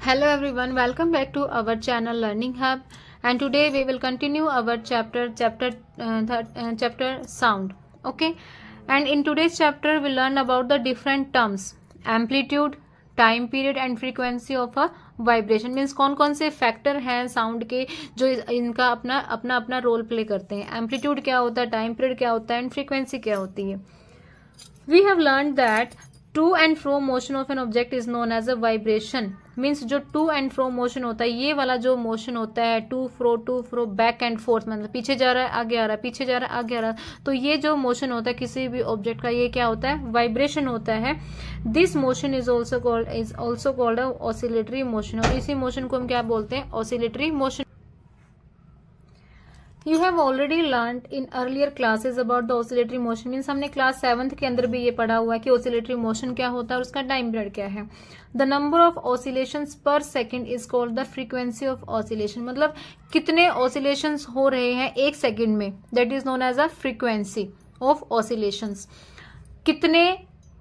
Hello everyone, welcome back to our channel Learning Hub, and today we will continue our chapter sound. Okay, and in today's chapter we learn about the different terms amplitude, time period and frequency of a vibration. Means कौन कौन से factor हैं sound के जो इनका अपना अपना अपना रोल प्ले करते हैं। एम्पलीट्यूड क्या होता है, टाइम पीरियड क्या होता है एंड फ्रीक्वेंसी क्या होती है। We have learn that to and fro motion of an object is known as a vibration. Means जो टू एंड फ्रो मोशन होता है, ये वाला जो मोशन होता है to fro back and forth, मतलब पीछे जा रहा है आगे आ रहा है, पीछे जा रहा है आगे आ रहा है, तो ये जो मोशन होता है किसी भी ऑब्जेक्ट का, ये क्या होता है, वाइब्रेशन होता है। This motion is also called a oscillatory motion, और इसी मोशन को हम क्या बोलते हैं, oscillatory motion. You have already learned in earlier classes about the oscillatory motion। Means हमने क्लास 7th के अंदर भी ये पढ़ा हुआ है कि oscillatory motion क्या होता है और उसका टाइम पीरियड क्या है। The number of oscillations per second is called the frequency of oscillation। मतलब कितने oscillations हो रहे हैं एक सेकेंड में, that is known as a frequency of oscillations। कितने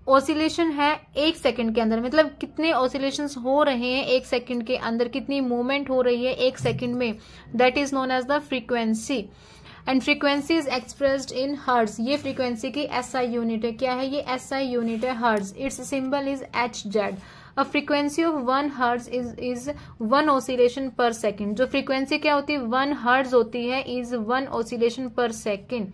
ऑसिलेशन है एक सेकंड के अंदर, मतलब कितने ऑसिलेशंस हो रहे हैं एक सेकंड के अंदर, कितनी मूवमेंट हो रही है एक सेकंड में, that is known as the frequency. And frequency is expressed in hertz. ये फ्रीक्वेंसी की एसआई यूनिट है। क्या है ये, एसआई यूनिट है, hertz. Its symbol is HZ। A frequency of 1 hertz is 1 oscillation per second. जो frequency क्या होती है, 1 हर्ट्ज होती है, इज 1 ऑसिलेशन पर सेकेंड।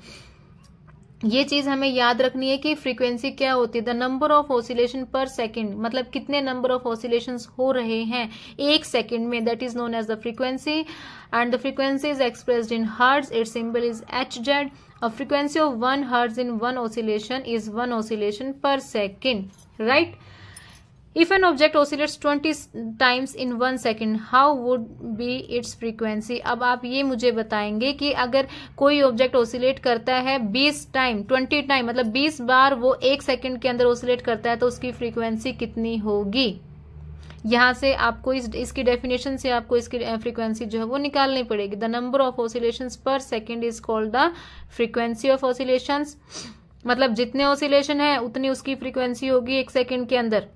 ये चीज हमें याद रखनी है कि फ्रीक्वेंसी क्या होती है, the number of oscillation per second, मतलब कितने नंबर ऑफ ऑसिलेशंस हो रहे हैं एक सेकेंड में, that is known as the frequency. And the frequency is expressed in hertz. Its symbol is HZ। A frequency of 1 hertz in 1 oscillation is 1 oscillation per second, right. If an object oscillates 20 times in 1 second, how would be its frequency? अब आप ये मुझे बताएंगे कि अगर कोई object oscillate करता है 20 टाइम, 20 टाइम, मतलब 20 बार वो एक सेकंड के अंदर ऑसिलेट करता है, तो उसकी फ्रीक्वेंसी कितनी होगी। यहाँ से आपको इसकी डेफिनेशन से आपको इसकी फ्रीक्वेंसी जो है वो निकालनी पड़ेगी। द नंबर ऑफ ऑसिलेशंस पर second is called the frequency of oscillations. मतलब जितने ऑसिलेशन है उतनी उसकी फ्रीक्वेंसी होगी एक सेकेंड के अंदर।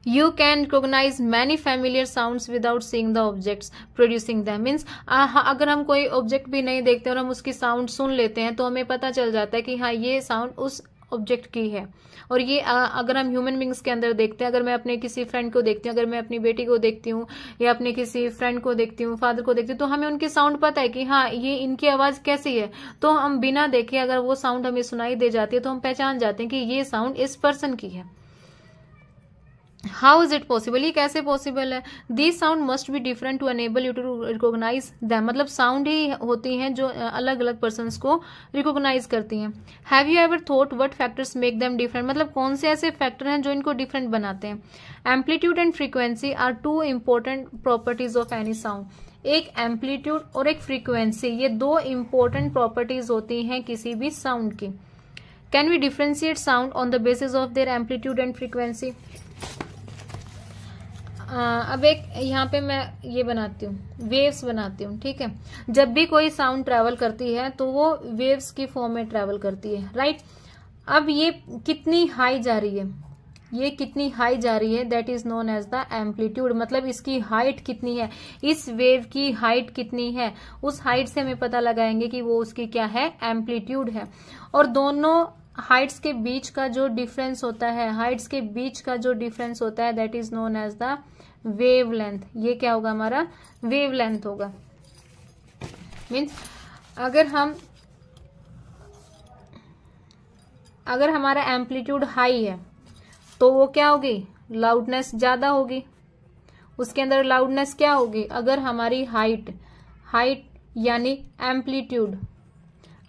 You can recognize many familiar sounds without seeing the objects producing them। Means अगर हम कोई ऑब्जेक्ट भी नहीं देखते और हम उसकी साउंड सुन लेते हैं तो हमें पता चल जाता है कि हाँ ये साउंड उस ऑब्जेक्ट की है। और ये अगर हम ह्यूमन बींग्स के अंदर देखते हैं, अगर मैं अपने किसी फ्रेंड को देखती हूँ, अगर मैं अपनी बेटी को देखती हूँ या अपने किसी फ्रेंड को देखती हूँ, फादर को देखती हूँ, तो हमें उनकी साउंड पता है कि हाँ ये इनकी आवाज कैसी है। तो हम बिना देखे अगर वो साउंड हमें सुनाई दे जाती है तो हम पहचान जाते हैं कि ये साउंड इस पर्सन की है। हाउ इज इट पॉसिबल, ये कैसे पॉसिबल है। These sound must be different to enable you to recognise them. मतलब साउंड ही होती हैं जो अलग अलग पर्सन्स को रिकॉग्नाइज करती हैं। Have you ever thought what factors make them different, मतलब कौन से ऐसे फैक्टर हैं जो इनको डिफरेंट बनाते हैं। Amplitude and frequency are 2 important properties of any sound. एक एम्पलीट्यूड और एक फ्रीक्वेंसी, ये 2 इंपॉर्टेंट प्रॉपर्टीज होती हैं किसी भी साउंड की। Can we differentiate sound on the basis of their amplitude and frequency. अब एक यहाँ पे मैं ये बनाती हूँ, वेव्स बनाती हूँ, ठीक है। जब भी कोई साउंड ट्रेवल करती है तो वो वेव्स की फॉर्म में ट्रेवल करती है, राइट। अब ये कितनी हाई जा रही है, ये कितनी हाई जा रही है, that is known as the amplitude. मतलब इसकी हाइट कितनी है, इस वेव की हाइट कितनी है, उस हाइट से हमें पता लगाएंगे कि वो उसकी क्या है, एम्पलीट्यूड है। और दोनों हाइट्स के बीच का जो डिफरेंस होता है, हाइट्स के बीच का जो डिफरेंस होता है, that is known as the wavelength. ये क्या होगा, हमारा वेव लेंथ होगा। मीन्स अगर हमारा एम्पलीट्यूड हाई है तो वो क्या होगी, लाउडनेस ज्यादा होगी। उसके अंदर लाउडनेस क्या होगी, अगर हमारी हाइट यानी एम्पलीट्यूड,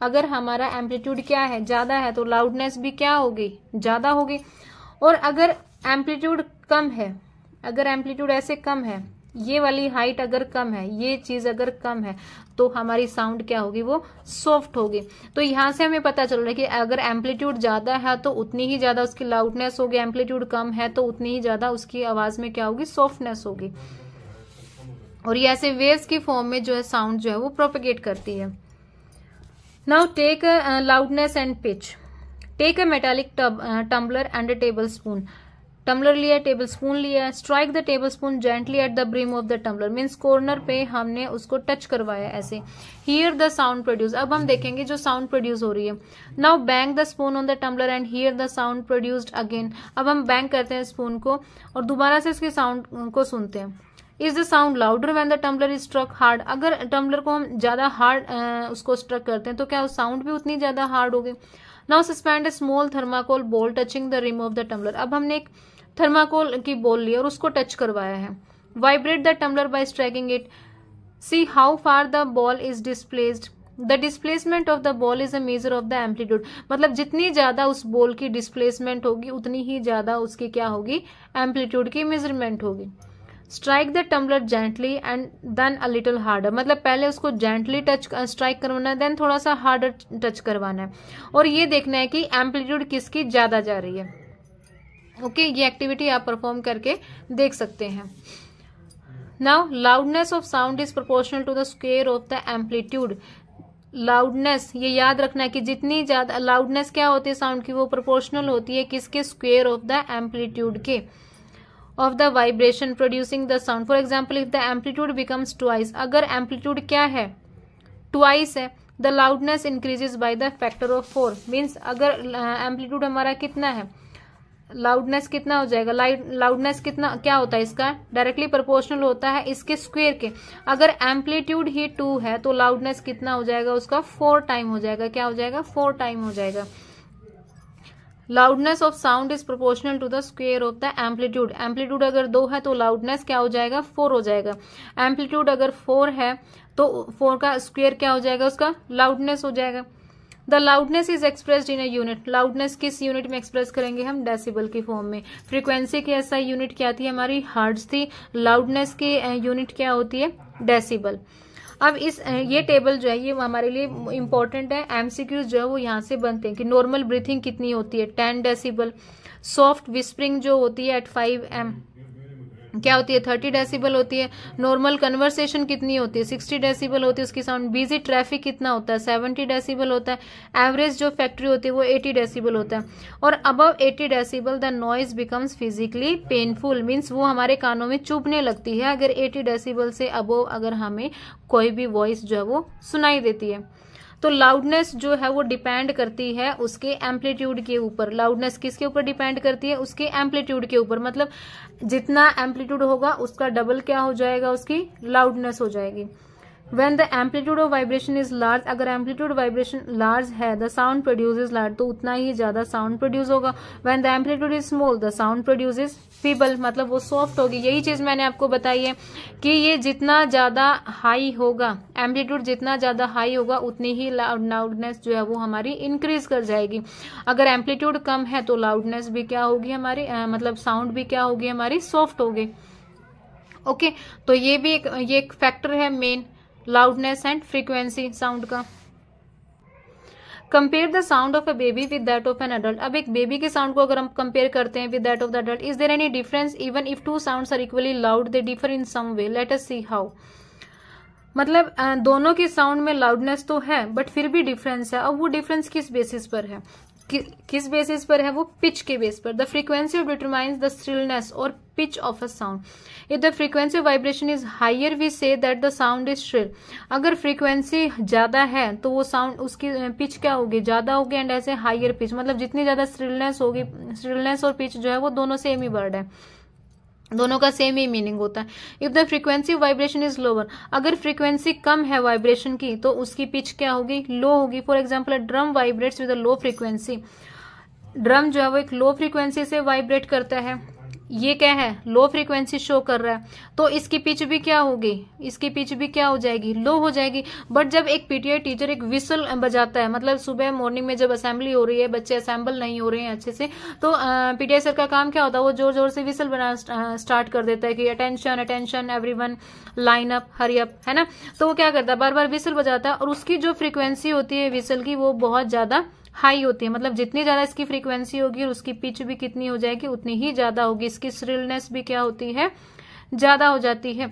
अगर हमारा एम्पलीट्यूड क्या है, ज्यादा है, तो लाउडनेस भी क्या होगी, ज्यादा होगी। और अगर एम्पलीट्यूड कम है, अगर एम्पलीट्यूड ऐसे कम है, ये वाली हाइट अगर कम है, ये चीज अगर कम है, तो हमारी साउंड क्या होगी, वो सॉफ्ट होगी। तो यहां से हमें पता चल रहा है कि अगर एम्पलीट्यूड ज्यादा है तो उतनी ही ज्यादा उसकी लाउडनेस होगी, एम्पलीट्यूड कम है तो उतनी ही ज्यादा उसकी आवाज में क्या होगी, सॉफ्टनेस होगी। और ये ऐसे वेव्स की फॉर्म में जो है साउंड जो है वो प्रोपेगेट करती है। Now take loudness and pitch. Take a metallic tumbler and a tablespoon. Tumbler लिया है, टेबल स्पून लिया है, strike the tablespoon gently at the brim of the tumbler, means corner पे हमने उसको टच करवाया ऐसे। हियर द साउंड प्रोड्यूस, अब हम देखेंगे जो साउंड प्रोड्यूस हो रही है। Now bang the spoon on the tumbler and hear the sound produced again, अब हम बैंग करते हैं स्पून को और दोबारा से इसके साउंड को सुनते हैं। Is the sound louder when the tumbler is struck hard, अगर टम्बलर को हम ज्यादा हार्ड उसको स्ट्रक करते हैं तो क्या साउंड भी उतनी ज्यादा हार्ड होगी। Now suspend a small thermocol ball touching the rim of the tumbler, अब हमने एक थर्माकोल की बॉल ली और उसको टच करवाया है। Vibrate the tumbler by striking it, see how far the ball is displaced, the displacement of the ball is a measure of the amplitude, मतलब जितनी ज्यादा उस बॉल की डिस्प्लेसमेंट होगी उतनी ही ज्यादा उसकी क्या होगी, एम्पलीट्यूड की मेजरमेंट होगी। Strike the tumbler gently and then a little harder, मतलब पहले उसको जेंटली टच स्ट्राइक करवाना है, देन थोड़ा सा हार्डर टच करवाना है और ये देखना है कि एम्पलीट्यूड किसकी ज्यादा जा रही है। ओके, ये एक्टिविटी आप परफॉर्म करके देख सकते हैं। Now loudness of sound is proportional to the square of the amplitude, loudness ये याद रखना है कि जितनी ज्यादा लाउडनेस क्या होती है साउंड की, वो प्रोपोर्शनल होती है किसके, स्क्वायर ऑफ द एम्पलीट्यूड के, of the vibration producing the sound. For example if the amplitude becomes twice, अगर एम्पलीट्यूड क्या है, ट्वाइस है, the loudness increases by the factor of 4, means अगर एम्पलीट्यूड हमारा कितना है, लाउडनेस कितना हो जाएगा, लाउडनेस कितना क्या होता है इसका, डायरेक्टली प्रोपोर्शनल होता है इसके स्क्वायर के। अगर एम्पलीट्यूड ही 2 है तो लाउडनेस कितना हो जाएगा उसका, 4 टाइम हो जाएगा, क्या हो जाएगा, 4 टाइम हो जाएगा। Loudness of sound is proportional to the square of the amplitude, amplitude अगर 2 है तो लाउडनेस क्या हो जाएगा, 4 हो जाएगा। एम्पलीट्यूड अगर 4 है तो 4 का स्क्वायर क्या हो जाएगा, उसका लाउडनेस हो जाएगा। The loudness is expressed in a unit, loudness किस यूनिट में एक्सप्रेस करेंगे हम, डेसिबल की फॉर्म में। फ्रीक्वेंसी की ऐसा यूनिट क्या थी हमारी, हर्ट्ज थी, लाउडनेस की यूनिट क्या होती है, डेसिबल। अब ये टेबल जो है ये हमारे लिए इंपॉर्टेंट है, एमसीक्यूज जो है वो यहाँ से बनते हैं कि नॉर्मल ब्रीथिंग कितनी होती है, 10 डेसिबल, सॉफ्ट विस्परिंग जो होती है एट 5 क्या होती है, 30 डेसिबल होती है, नॉर्मल कन्वर्सेशन कितनी होती है, 60 डेसिबल होती है उसकी साउंड, बिजी ट्रैफिक कितना होता है, 70 डेसिबल होता है, एवरेज जो फैक्ट्री होती है वो 80 डेसिबल होता है, और above 80 decibel the noise becomes physically painful, means वो हमारे कानों में चुभने लगती है अगर 80 डेसिबल से अबव अगर हमें कोई भी वॉइस जो है वो सुनाई देती है। तो लाउडनेस जो है वो डिपेंड करती है उसके एम्पलीट्यूड के ऊपर, लाउडनेस किसके ऊपर डिपेंड करती है, उसके एम्पलीट्यूड के ऊपर, मतलब जितना एम्पलीट्यूड होगा उसका डबल क्या हो जाएगा, उसकी लाउडनेस हो जाएगी। When the amplitude of vibration is large, अगर एम्पलीट्यूड वाइब्रेशन लार्ज है, the sound produces large, तो उतना ही ज्यादा साउंड प्रोड्यूस होगा। When the amplitude is small, the sound produces feeble, मतलब वो सॉफ्ट होगी। यही चीज मैंने आपको बताई है कि ये जितना ज्यादा हाई होगा, एम्पलीट्यूड जितना ज्यादा हाई होगा उतनी ही लाउडनेस जो है वो हमारी इंक्रीज कर जाएगी। अगर एम्पलीट्यूड कम है तो लाउडनेस भी क्या होगी हमारी, मतलब साउंड भी क्या होगी हमारी, सॉफ्ट होगी। ओके, तो ये भी एक फैक्टर है main, loudness and frequency sound का। Compare the sound of a baby with that of an adult, अब एक बेबी के साउंड को अगर हम कंपेयर करते हैं with that of the adult, is there any difference, even if two sounds are equally loud they differ in some way, let us see how. मतलब दोनों की साउंड में लाउडनेस तो है बट फिर भी डिफरेंस है। अब वो डिफरेंस किस बेसिस पर है, किस बेसिस पर है, वो पिच के बेस पर। The frequency determines the shrillness और pitch of a sound. If the frequency of vibration is higher we say that the sound is shrill, अगर फ्रीक्वेंसी ज्यादा है तो वो साउंड उसकी पिच क्या होगी, ज्यादा होगी, एंड ऐसे हायर पिच, मतलब जितनी ज्यादा श्रिलनेस होगी, श्रिलनेस और पिच जो है वो दोनों सेम ही वर्ड है, दोनों का सेम ही मीनिंग होता है। If the frequency vibration is lower, अगर फ्रीक्वेंसी कम है वाइब्रेशन की तो उसकी पिच क्या होगी, लो होगी। For example drum vibrates with a low frequency, drum जो है वो एक लो फ्रीक्वेंसी से वाइब्रेट करता है, ये क्या है, लो फ्रीक्वेंसी शो कर रहा है, तो इसकी पिच भी क्या होगी, इसकी पिच भी क्या हो जाएगी, लो हो जाएगी। बट जब एक पीटीआई टीचर एक विसल बजाता है, मतलब सुबह मॉर्निंग में जब असेंबली हो रही है, बच्चे असेंबल नहीं हो रहे हैं अच्छे से, तो पीटीआई सर का काम क्या होता है, वो जोर जोर से विसल बनाना स्टार्ट कर देता है कि attention attention everyone line up hurry up, है ना। तो वो क्या करता है, बार बार विसल बजाता है और उसकी जो फ्रीक्वेंसी होती है विसल की वो बहुत ज्यादा हाई होती है, मतलब जितनी ज्यादा इसकी फ्रीक्वेंसी होगी और उसकी पिच भी कितनी हो जाएगी, उतनी ही ज्यादा होगी, इसकी श्रिलनेस भी क्या होती है, ज्यादा हो जाती है।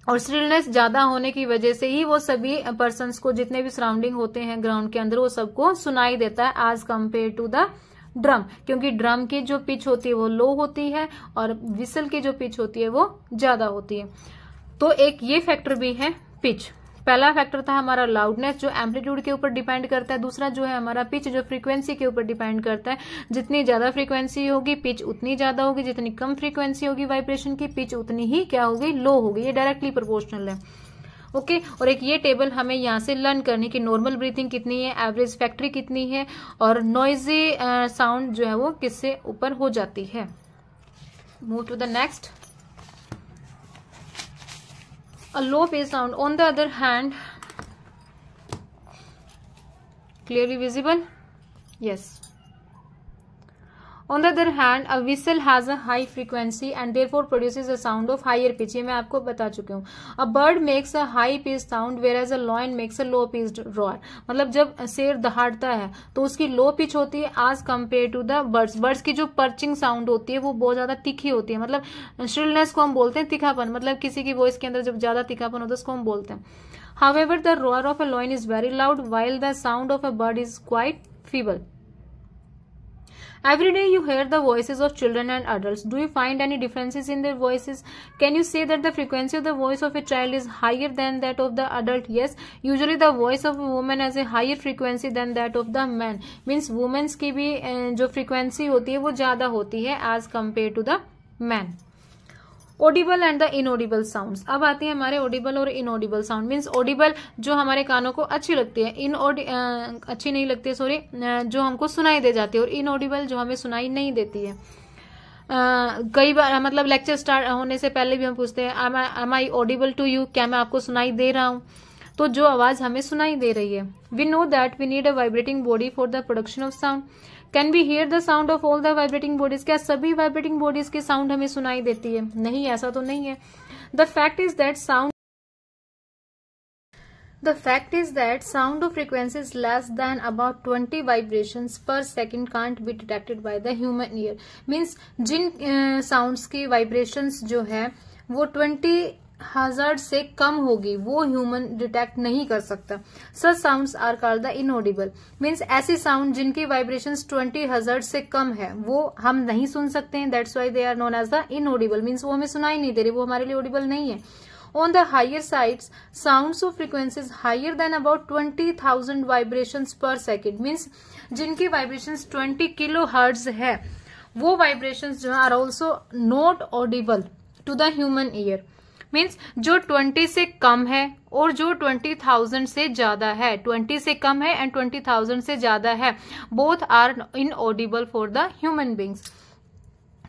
और श्रिलनेस ज्यादा होने की वजह से ही वो सभी पर्सन्स को, जितने भी सराउंडिंग होते हैं ग्राउंड के अंदर, वो सबको सुनाई देता है as compare to the drum, क्योंकि ड्रम की जो पिच होती है वो लो होती है और विसल की जो पिच होती है वो ज्यादा होती है। तो एक ये फैक्टर भी है पिच। पहला फैक्टर था हमारा लाउडनेस जो एम्पलीट्यूड के ऊपर डिपेंड करता है, दूसरा जो है हमारा पिच जो फ्रीक्वेंसी के ऊपर डिपेंड करता है। जितनी ज्यादा फ्रीक्वेंसी होगी पिच उतनी ज्यादा होगी, जितनी कम फ्रीक्वेंसी होगी वाइब्रेशन की पिच उतनी ही क्या होगी, लो होगी। ये डायरेक्टली प्रोपोर्शनल है। ओके और एक ये टेबल हमें यहाँ से लर्न करनी कि नॉर्मल ब्रीथिंग कितनी है, एवरेज फैक्ट्री कितनी है और नॉइजी साउंड जो है वो किससे ऊपर हो जाती है। Move to the next. A low pitch sound on the other hand, clearly visible? Yes. On the other hand, a whistle has a high frequency and therefore produces a sound of higher pitch. ये मैं आपको बता चुकी हूँ। A bird makes a high pitched sound whereas a lion makes a low pitched roar. मतलब जब शेर दहाड़ता है तो उसकी लो पिच होती है as compared to the birds. Birds की जो पर्चिंग साउंड होती है वो बहुत ज्यादा तीखी होती है, मतलब श्रिलनेस को हम बोलते हैं तीखापन, मतलब किसी की वॉइस के अंदर जब ज्यादा तीखापन होता है उसको हम बोलते हैं। However, the roar of a lion is very loud while the sound of a bird is quite feeble. Every day you hear the voices of children and adults. Do you find any differences in their voices? Can you say that the frequency of the voice of a child is higher than that of the adult? Yes. Usually the voice of a woman has a higher frequency than that of the man. Means women की भी जो frequency होती है वो ज्यादा होती है as compared to the man. Audible and the inaudible sounds. अब आते हैं हमारे ऑडिबल और इनऑडिबल साउंड। मीन्स ऑडिबल जो हमारे कानों को अच्छी लगती है, अच्छी नहीं लगती है सॉरी, जो हमको सुनाई दे जाती है, और इनऑडिबल जो हमें सुनाई नहीं देती है। कई बार मतलब लेक्चर स्टार्ट होने से पहले भी हम पूछते हैं am I audible to you, क्या मैं आपको सुनाई दे रहा हूँ? तो जो आवाज हमें सुनाई दे रही है। We know that we need a vibrating body for the production of sound. Can be hear the sound of all the vibrating bodies? क्या सभी वाइब्रेटिंग बॉडीज की साउंड हमें सुनाई देती है? नहीं, ऐसा तो नहीं है। The fact is that sound of frequencies less than about 20 vibrations per second can't be detected by the human ear. Means जिन साउंड्स की वाइब्रेशंस जो है वो 20,000 से कम होगी वो ह्यूमन डिटेक्ट नहीं कर सकता। Such sounds are called the inaudible. Means ऐसी साउंड जिनकी वाइब्रेशंस 20,000 से कम है वो हम नहीं सुन सकते हैं, that's why they are known as the inaudible. Means वो हमें सुनाई नहीं दे रही, वो हमारे लिए ऑडिबल नहीं है। On the higher sides, sounds of frequencies higher than about 20,000 vibrations per second means जिनकी vibrations 20 kilohertz है वो vibrations जो are also not audible to the human ear. Means जो 20 से कम है और जो 20,000 से ज्यादा है, 20 से कम है एंड 20,000 से ज्यादा है, both are inaudible for the human beings.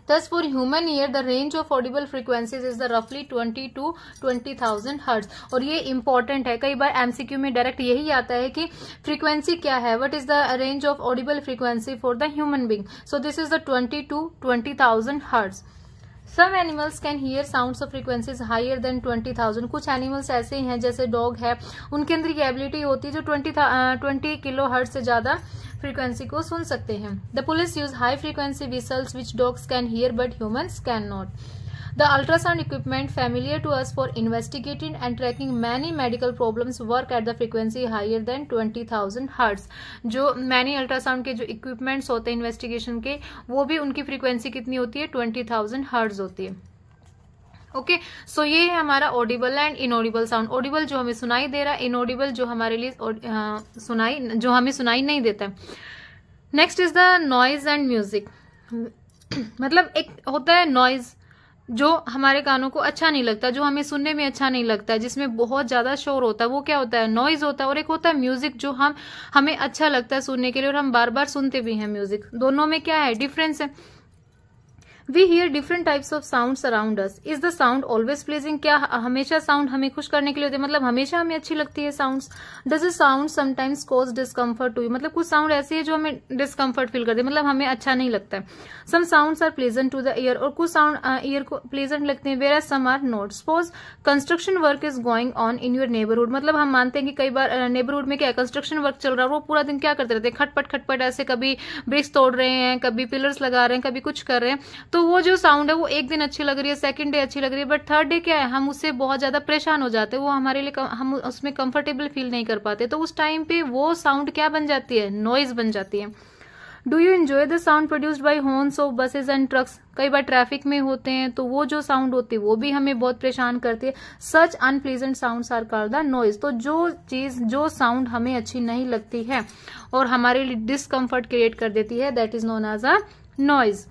Thus, for human ear, the range of audible frequencies is the roughly 20 to 20,000 hertz. और ये important है, कई बार MCQ में डायरेक्ट यही आता है कि frequency क्या है, what is the range of audible frequency for the human being. So this is the 20 to 20,000 hertz. Some animals can hear sounds of frequencies higher than 20,000. कुछ एनिमल्स ऐसे हैं जैसे डॉग है, उनके अंदर ये एबिलिटी होती है जो 20 किलो हर्ट्ज से ज्यादा फ्रीक्वेंसी को सुन सकते हैं। The police use high frequency whistles which dogs can hear but humans can not. The ultrasound equipment familiar to us for investigating and tracking many medical problems work at the frequency higher than 20,000 hertz. जो many ultrasound के जो equipments होते हैं investigation के, वो भी उनकी frequency कितनी होती है? 20,000 hertz होती है। ओके सो ये है हमारा Audible and inaudible sound. Audible जो हमें सुनाई दे रहा है, इनऑडिबल जो हमारे लिए जो हमें सुनाई नहीं देता है। Next is the noise and music. मतलब एक होता है नॉइज जो हमारे कानों को अच्छा नहीं लगता, जो हमें सुनने में अच्छा नहीं लगता है, जिसमें बहुत ज्यादा शोर होता है, वो क्या होता है? नॉइज होता है। और एक होता है म्यूजिक जो हमें अच्छा लगता है सुनने के लिए और हम बार बार सुनते भी हैं म्यूजिक। दोनों में क्या है? डिफरेंस है। We hear different types of sounds around us. Is the sound always pleasing? क्या हमेशा साउंड हमें खुश करने के लिए होती है? मतलब हमेशा हमें अच्छी लगती है sounds? Does a sound sometimes cause discomfort to you? मतलब कुछ साउंड ऐसी है जो हमें डिस्कम्फर्ट फील करती है, मतलब हमें अच्छा नहीं लगता है। Some sounds are pleasant to the ear. और कुछ साउंड ईयर को प्लेजेंट लगते हैं, whereas some are not. Suppose construction work is going on in your neighborhood. मतलब हम मानते हैं कि कई बार नेबरहुड में क्या है, कंस्ट्रक्शन वर्क चल रहा है, वो पूरा दिन क्या करते रहते हैं? खटपट खटपट ऐसे, कभी ब्रिक्स तोड़ रहे हैं, कभी पिलर्स लगा रहे हैं, कभी कुछ कर रहे हैं। तो वो जो साउंड है वो एक दिन अच्छी लग रही है, सेकंड डे अच्छी लग रही है, बट थर्ड डे क्या है, हम उससे बहुत ज्यादा परेशान हो जाते हैं, वो हमारे लिए हम उसमें कंफर्टेबल फील नहीं कर पाते। तो उस टाइम पे वो साउंड क्या बन जाती है? नॉइज बन जाती है। Do you enjoy the sound produced by horns of buses and trucks? कई बार ट्रैफिक में होते हैं तो वो जो साउंड होती है वो भी हमें बहुत परेशान करती है. Such unpleasant sounds are called the noise. तो जो साउंड हमें अच्छी नहीं लगती है और हमारे लिए डिस्कम्फर्ट क्रिएट कर देती है, that is known as a noise.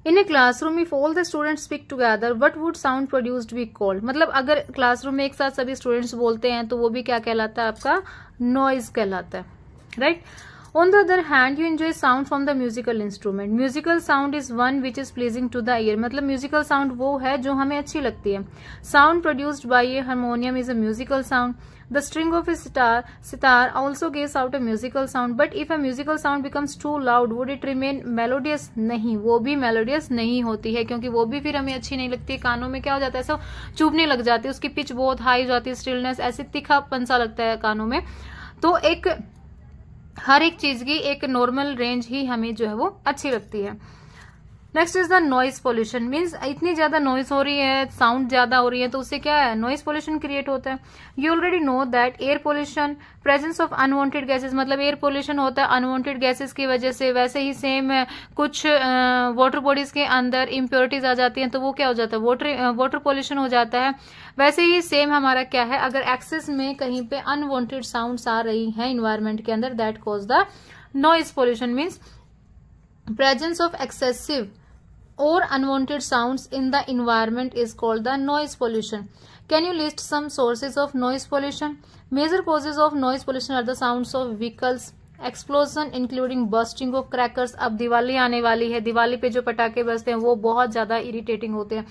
In a classroom if all the students speak together what would sound produced be called? मतलब अगर क्लासरूम में एक साथ सभी स्टूडेंट्स बोलते हैं तो वो भी क्या कहलाता है? आपका नॉइज कहलाता है, right? On the other hand, you enjoy sound from the musical instrument. Musical sound is one which is pleasing to the ear. मतलब musical sound वो है जो हमें अच्छी लगती है. Sound produced by a harmonium is a musical sound. The string of a sitar also gives out a musical sound. But if a musical sound becomes too loud, would it remain melodious? नहीं, वो भी melodious नहीं होती है क्योंकि वो भी फिर हमें अच्छी नहीं लगती है. कानों में क्या हो जाता है? सब चुभने लग जाती है, उसकी पिच बहुत हाई हो जाती है, स्टिलनेस ऐसे तीखापन सा लगता है कानों में. तो हर एक चीज की एक नॉर्मल रेंज ही हमें जो है वो अच्छी लगती है. Next is the noise pollution. Means इतनी ज्यादा नॉइज हो रही है, साउंड ज्यादा हो रही है, तो उससे क्या है? नॉइज पोल्यूशन क्रिएट होता है. You already know that air pollution presence of unwanted gases. मतलब एयर पोल्यूशन होता है अनवांटेड गैसेस की वजह से. वैसे ही सेम कुछ वाटर बॉडीज के अंदर इम्प्योरिटीज आ जाती हैं तो वो क्या हो जाता है? वाटर पोल्यूशन हो जाता है. वैसे ही सेम हमारा क्या है? अगर एक्सेस में कहीं पे अनवांटेड साउंड्स आ रही हैं इन्वायरमेंट के अंदर, that cause the noise pollution. Means presence of excessive or unwanted sounds in the environment is called the noise pollution. Can you list some sources of noise pollution? Major causes of noise pollution are the sounds of vehicles, explosion including bursting of crackers. अब दिवाली आने वाली है, दिवाली पे जो पटाखे बजते हैं वो बहुत ज्यादा इरिटेटिंग होते हैं.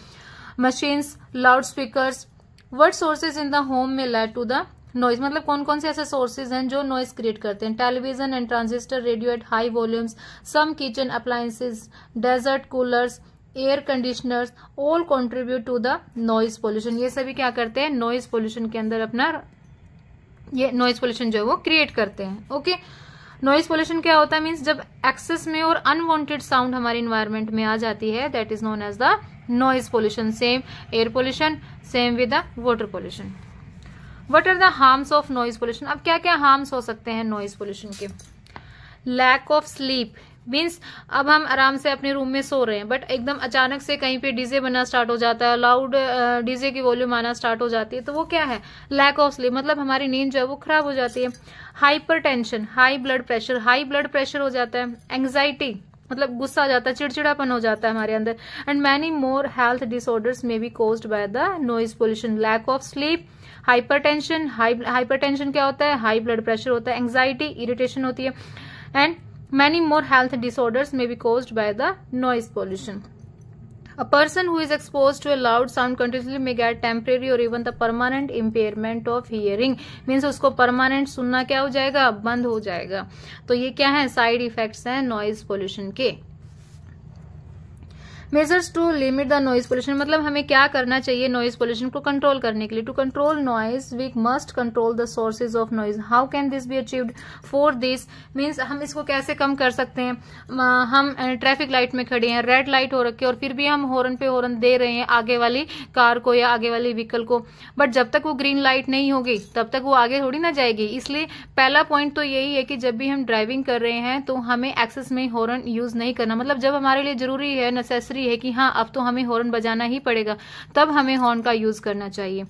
Machines, loudspeakers. What sources in the home may lead to the noise? मतलब कौन कौन से ऐसे सोर्सेज हैं जो नॉइज क्रिएट करते हैं? Television and transistor, radio at high volumes, some kitchen appliances, desert coolers, air conditioners, all contribute to the noise pollution. ये सभी क्या करते हैं? नॉइज पोल्यूशन के अंदर अपना ये नॉइज पोल्यूशन जो है वो क्रिएट करते हैं. ओके, नॉइज पोल्यूशन क्या होता है? मीन्स जब एक्सेस में और अनवांटेड साउंड हमारे इन्वायरमेंट में आ जाती है, that is known as the noise pollution. Same air pollution, same with the water pollution. What are the harms of noise pollution? अब क्या क्या हार्म्स हो सकते हैं नॉइज पोल्यूशन के? Lack of sleep. मीन्स अब हम आराम से अपने रूम में सो रहे हैं बट एकदम अचानक से कहीं पे डीजे बनना स्टार्ट हो जाता है, लाउड डीजे की वॉल्यूम आना स्टार्ट हो जाती है, तो वो क्या है? Lack of sleep. मतलब हमारी नींद जो है वो खराब हो जाती है. Hyper tension, high blood pressure हो जाता है. एंग्जाइटी, मतलब गुस्सा आ जाता है, चिड़चिड़ापन हो जाता है हमारे अंदर. And many more health disorders may be caused by the noise pollution. Lack of sleep, hypertension क्या होता है? हाई ब्लड प्रेशर होता है. एंग्जाइटी, इरिटेशन होती है. And many more health disorders may be caused by the noise pollution. A person who is exposed to a loud sound continuously may get temporary or even the permanent impairment of hearing. Means उसको permanent सुनना क्या हो जाएगा? बंद हो जाएगा. तो ये क्या है? साइड इफेक्ट्स हैं नॉइज पोल्यूशन के. Measures to limit the noise pollution. मतलब हमें क्या करना चाहिए नॉइज पोल्यूशन को कंट्रोल करने के लिए? To control noise we must control the sources of noise. How can this be achieved? For this means हम इसको कैसे कम कर सकते हैं? हम ट्रैफिक लाइट में खड़े हैं, रेड लाइट हो रखी है और फिर भी हम हॉर्न पे हॉर्न दे रहे हैं आगे वाली कार को या आगे वाली व्हीकल को, बट जब तक वो ग्रीन लाइट नहीं होगी तब तक वो आगे थोड़ी ना जाएगी. इसलिए पहला पॉइंट तो यही है कि जब भी हम ड्राइविंग कर रहे हैं तो हमें एक्सेस में हॉर्न यूज नहीं करना. मतलब जब हमारे लिए जरूरी है, नेसेसरी है कि हाँ अब तो हमें हॉर्न बजाना ही पड़ेगा, तब हमें हॉर्न का यूज करना चाहिए.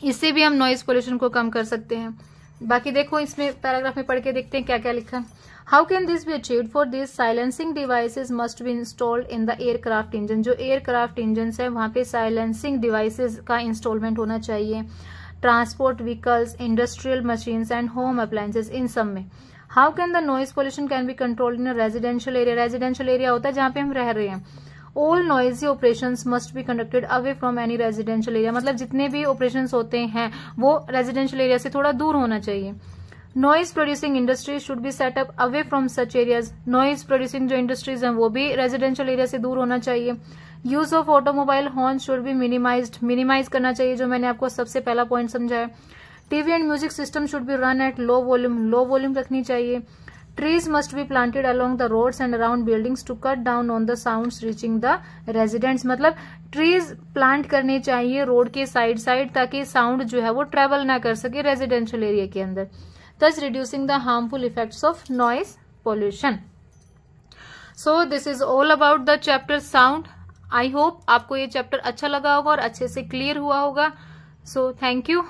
इससे भी हम नॉइज पोल्यूशन को कम कर सकते हैं. बाकी देखो इसमें पैराग्राफ में पढ़ के देखते हैं क्या क्या लिखा है. How can this be achieved? For this silencing devices must be installed in the aircraft engine. जो एयरक्राफ्ट इंजन है वहां पे साइलेंसिंग डिवाइसेज का इंस्टॉलमेंट होना चाहिए. Transport vehicles, industrial machines and home appliances, इन सब में. How can the noise pollution can be controlled in residential area? Residential area होता है जहां पे हम रह रहे हैं. All noisy operations must be conducted away from any residential area. मतलब जितने भी ऑपरेशंस होते हैं वो रेजिडेंशियल एरिया से थोड़ा दूर होना चाहिए. Noise producing industries should be set up away from such areas. Noise producing जो इंडस्ट्रीज हैं वो भी रेजिडेंशियल एरिया से दूर होना चाहिए. Use of automobile horn should be minimise करना चाहिए, जो मैंने आपको सबसे पहला पॉइंट समझाया. TV and music system should be run at low volume रखनी चाहिए. Trees must be planted along the roads and around buildings to cut down on the sounds reaching the residents. मतलब ट्रीज प्लांट करने चाहिए road के side ताकि sound जो है वो ट्रेवल ना कर सके रेजिडेंशियल एरिया के अंदर, thus reducing the harmful effects of noise pollution. So this is all about the chapter sound. I hope आपको ये चैप्टर अच्छा लगा होगा और अच्छे से क्लियर हुआ होगा. So thank you.